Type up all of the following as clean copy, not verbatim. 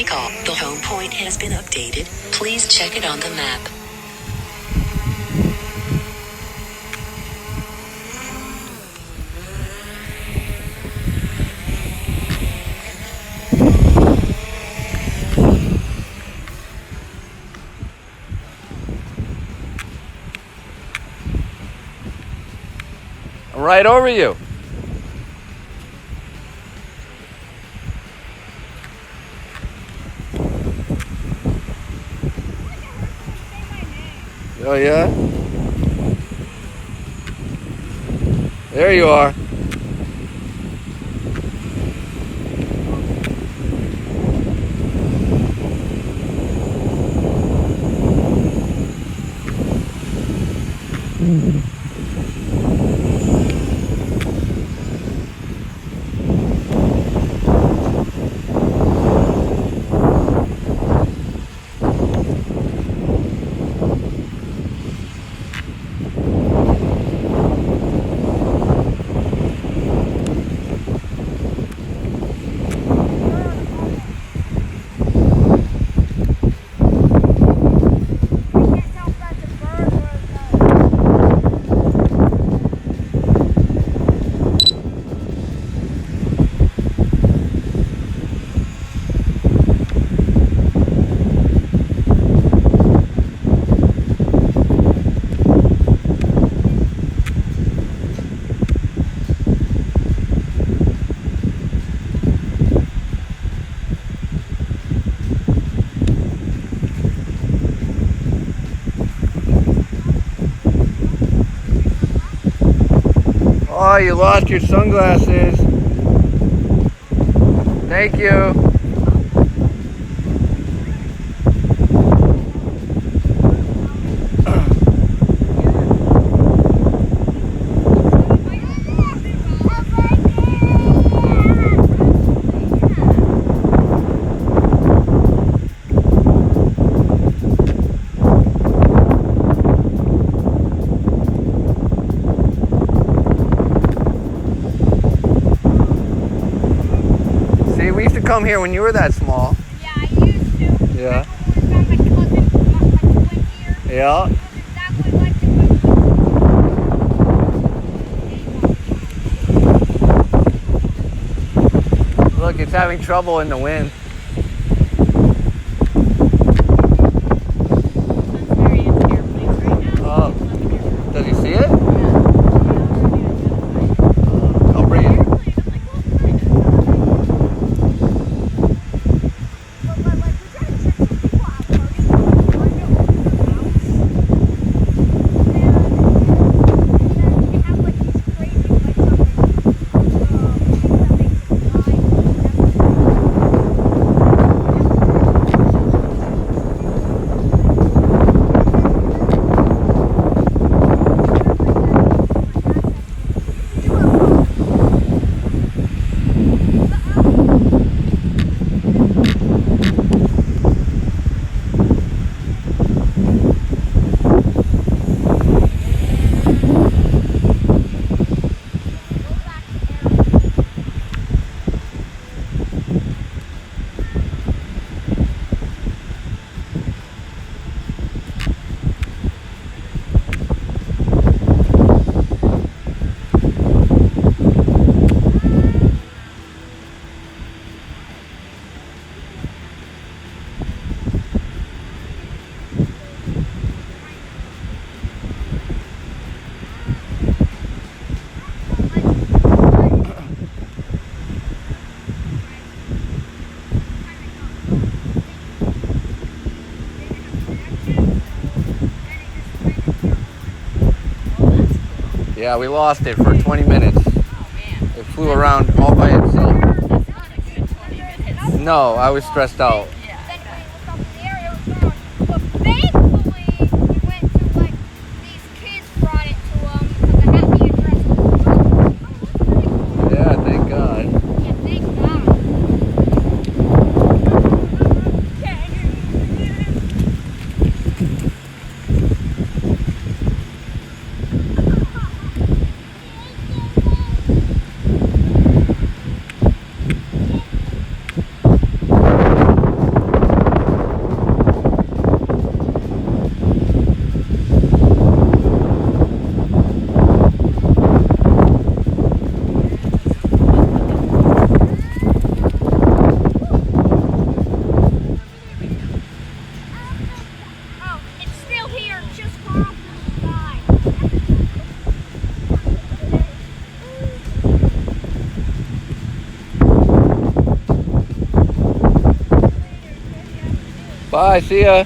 take off. The home point has been updated. Please check it on the map. Right over you. Oh yeah? There you are. Oh, you lost your sunglasses. Thank you. We used to come here when you were that small. Yeah, I used to. Yeah. My cousin, my twin here. Yeah. He was exactly like the Look, it's having trouble in the wind. That's very insecure place right now. Oh. Does he see it? Yeah. I'll bring it. Yeah, we lost it for 20 minutes. Oh, man. It flew around all by itself. That's not a good 20 minutes. No, I was stressed out. Yeah. Then when we looked up in the area, it was gone. But thankfully, we went to, like, these kids brought it to them because I had the address of the road. Oh, that's pretty cool. Yeah, thank God. Yeah, thank God. Bye, see ya.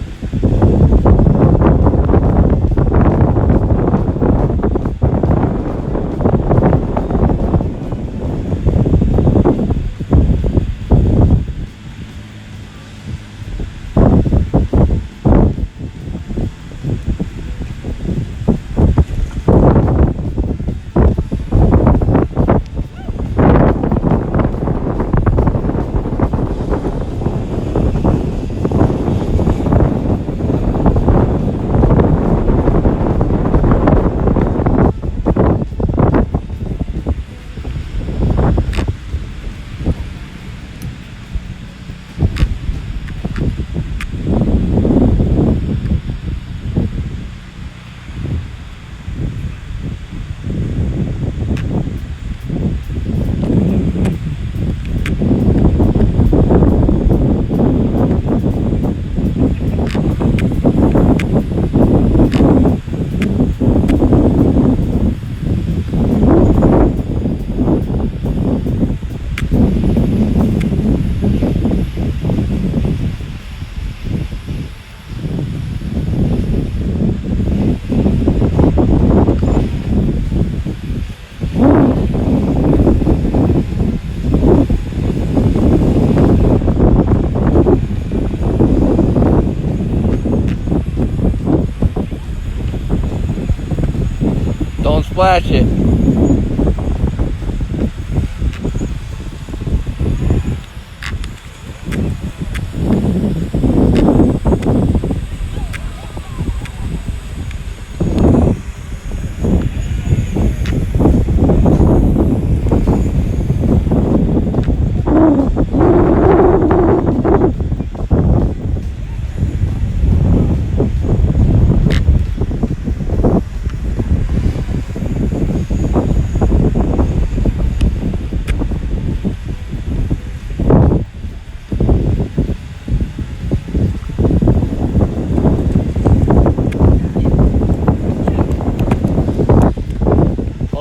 Don't splash it.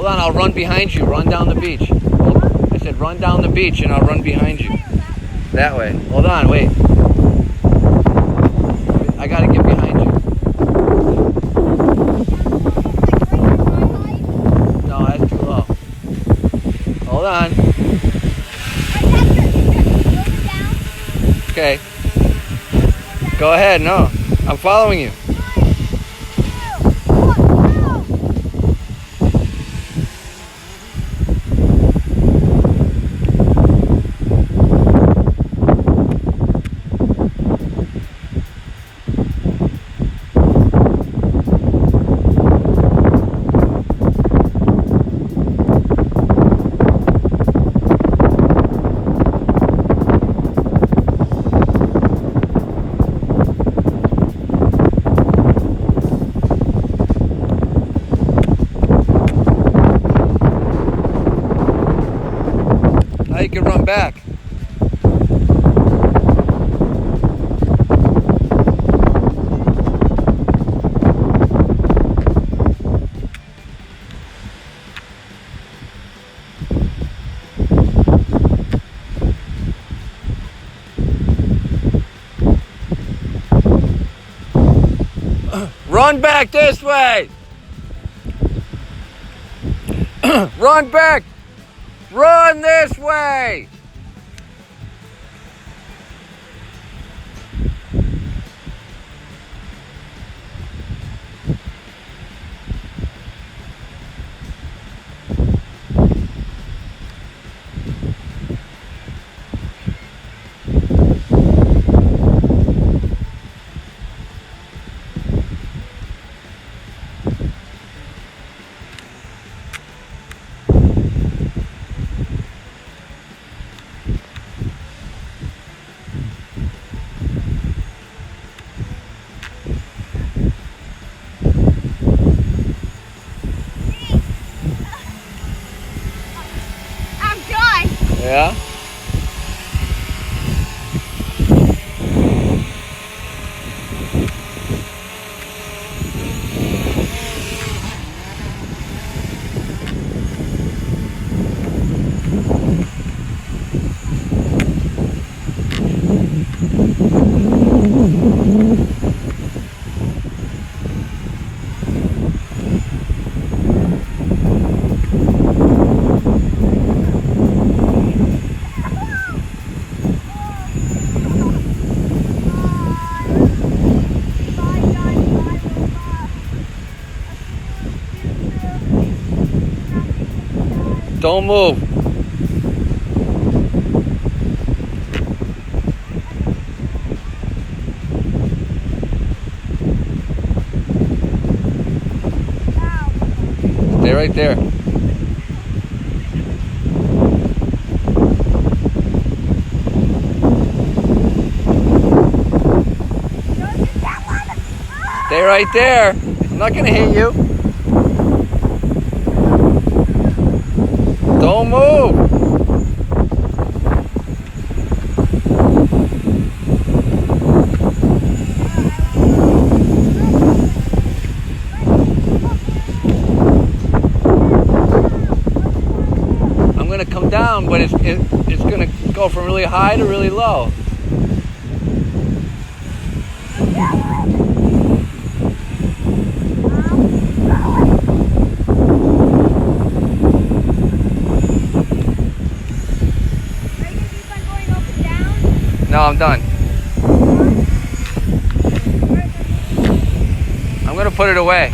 Hold on, I'll run behind you. Run down the beach. I said run down the beach and I'll run behind you. That way. Hold on, wait. I gotta get behind you. No, that's too low. Hold on. Okay. Go ahead, no. I'm following you. Now you can run back. Run back this way! Run back! Run this way! Don't move. Stay right there. Stay right there. I'm not gonna hit you. Don't move. I'm gonna come down, but it's gonna go from really high to really low. No, I'm done. I'm gonna put it away.